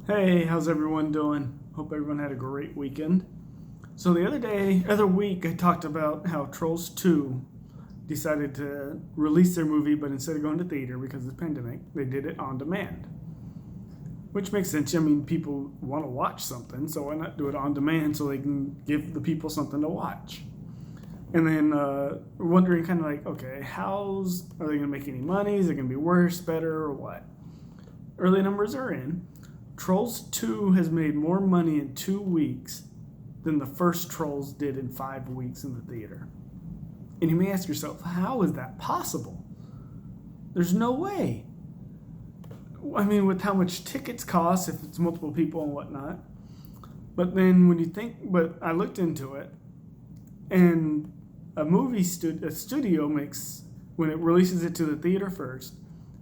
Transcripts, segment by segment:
Hey, how's everyone doing? Hope everyone had a great weekend. So the other week, I talked about how Trolls 2 decided to release their movie, but instead of going to theater because of the pandemic, they did it on demand. Which makes sense. I mean, people want to watch something, so why not do it on demand so they can give the people something to watch? And then wondering kind of like, okay, are they going to make any money? Is it going to be worse, better, or what? Early numbers are in. Trolls 2 has made more money in 2 weeks than the first Trolls did in 5 weeks in the theater. And you may ask yourself, how is that possible? There's no way. I mean, with how much tickets cost, if it's multiple people and whatnot. But then but I looked into it, and a studio makes, when it releases it to the theater first,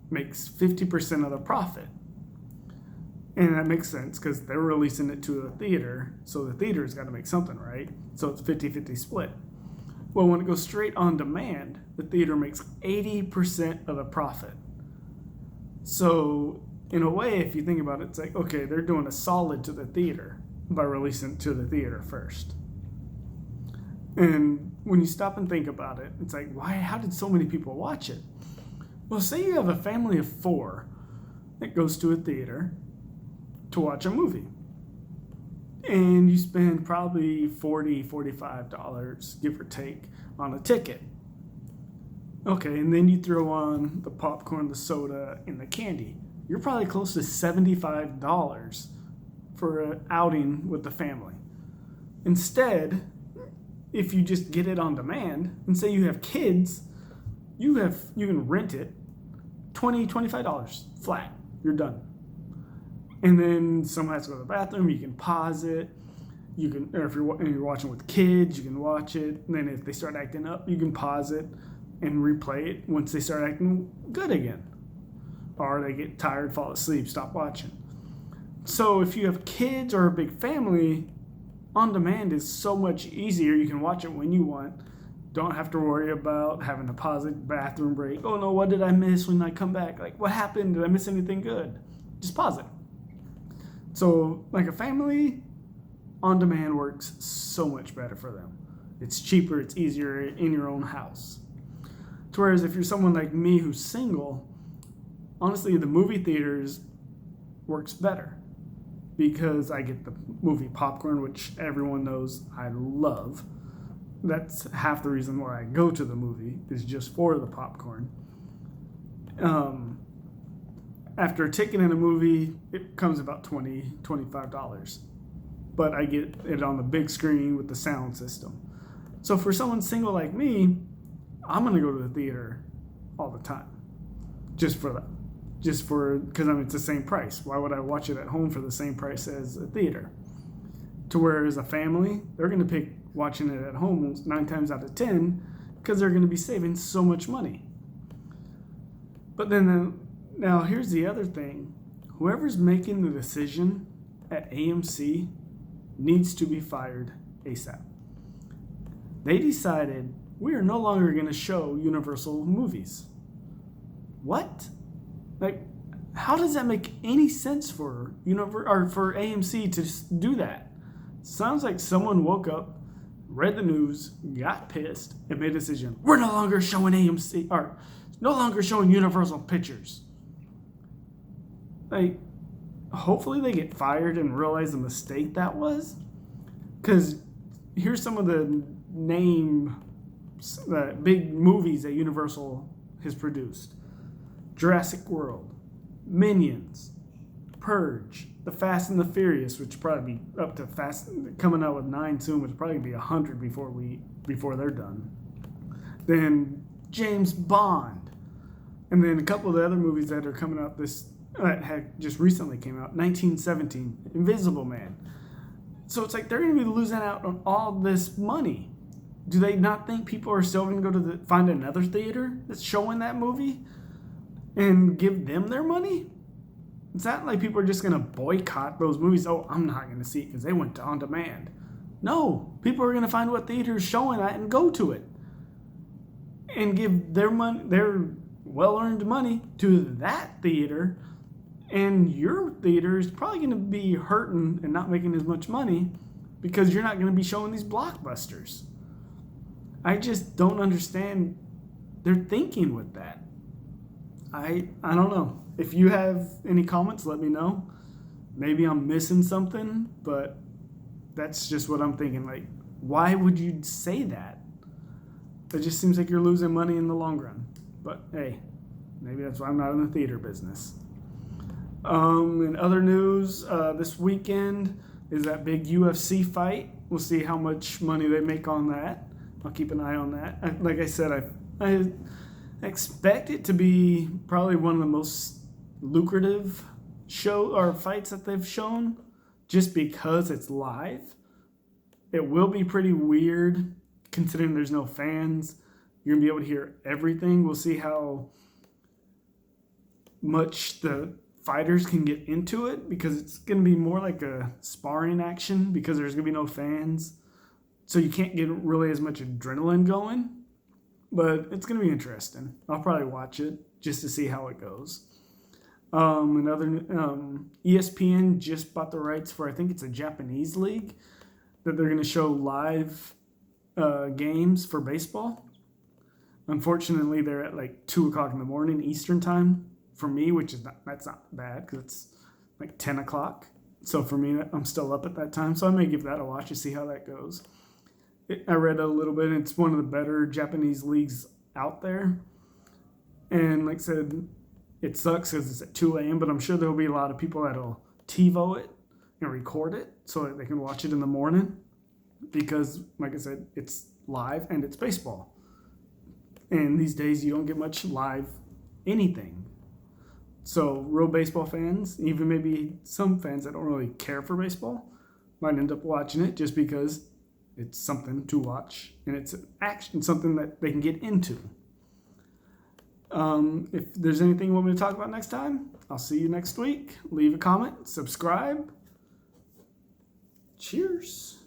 makes 50% of the profit. And that makes sense because they're releasing it to a theater, so the theater's got to make something, right? So it's 50-50 split. Well, when it goes straight on demand, the theater makes 80% of the profit. So, in a way, if you think about it, it's like, okay, they're doing a solid to the theater by releasing it to the theater first. And when you stop and think about it, it's like, how did so many people watch it? Well, say you have a family of 4 that goes to a theater to watch a movie. And you spend probably $40, $45, give or take, on a ticket. Okay, and then you throw on the popcorn, the soda, and the candy. You're probably close to $75 for an outing with the family. Instead, if you just get it on demand, and say you have kids, you can rent it $20, $25 flat. You're done. And then someone has to go to the bathroom, you can pause it. Or if you're watching with kids, you can watch it. And then if they start acting up, you can pause it and replay it once they start acting good again. Or they get tired, fall asleep, stop watching. So if you have kids or a big family, on demand is so much easier. You can watch it when you want. Don't have to worry about having to pause it, bathroom break. Oh no, what did I miss when I come back? Like, what happened? Did I miss anything good? Just pause it. So, like a family, on demand works so much better for them. It's cheaper, it's easier in your own house. Whereas if you're someone like me who's single, honestly, the movie theaters works better because I get the movie popcorn, which everyone knows I love. That's half the reason why I go to the movie, is just for the popcorn. After a ticket in a movie, it comes about $20, $25. But I get it on the big screen with the sound system. So for someone single like me, I'm going to go to the theater all the time. Because it's the same price. Why would I watch it at home for the same price as a theater? To where as a family, they're going to pick watching it at home 9 times out of 10 because they're going to be saving so much money. But then now here's the other thing. Whoever's making the decision at AMC needs to be fired ASAP. They decided we are no longer going to show Universal movies. What? Like, how does that make any sense for for AMC to do that? Sounds like someone woke up, read the news, got pissed, and made a decision. We're no longer showing no longer showing Universal pictures. Like, hopefully they get fired and realize the mistake that was. Because here's some of the big movies that Universal has produced. Jurassic World, Minions, Purge, The Fast and the Furious, which will probably be up to coming out with 9 soon, which will probably be 100 before they're done. Then James Bond, and then a couple of the other movies that are coming out that had just recently came out, 1917, Invisible Man. So it's like they're going to be losing out on all this money. Do they not think people are still going to go to find another theater that's showing that movie and give them their money? It's not like people are just going to boycott those movies. Oh, I'm not going to see it because they went on demand. No, people are going to find what theater is showing that and go to it and give their money, their well-earned money, to that theater And your theater is probably going to be hurting and not making as much money because you're not going to be showing these blockbusters. I just don't understand their thinking with that. I don't know. If you have any comments, let me know. Maybe I'm missing something, but that's just what I'm thinking. Like, why would you say that? It just seems like you're losing money in the long run. But hey, maybe that's why I'm not in the theater business. In other news, this weekend is that big UFC fight. We'll see how much money they make on that. I'll keep an eye on that. Like I said, I expect it to be probably one of the most lucrative show or fights that they've shown, just because it's live. It will be pretty weird considering there's no fans. You're gonna be able to hear everything. We'll see how much the fighters can get into it, because it's gonna be more like a sparring action because there's gonna be no fans. So you can't get really as much adrenaline going, but it's going to be interesting. I'll probably watch it just to see how it goes. ESPN just bought the rights for, I think it's a Japanese league, that they're going to show live games for baseball. Unfortunately, they're at like 2 o'clock in the morning Eastern time for me, which is that's not bad because it's like 10 o'clock. So for me, I'm still up at that time. So I may give that a watch to see how that goes. I read a little bit. It's one of the better Japanese leagues out there. And like I said, it sucks because it's at 2 a.m., but I'm sure there'll be a lot of people that'll TiVo it and record it so that they can watch it in the morning. Because, like I said, it's live and it's baseball. And these days you don't get much live anything. So real baseball fans, even maybe some fans that don't really care for baseball, might end up watching it just because it's something to watch, and it's action, something that they can get into. If there's anything you want me to talk about next time, I'll see you next week. Leave a comment, subscribe. Cheers.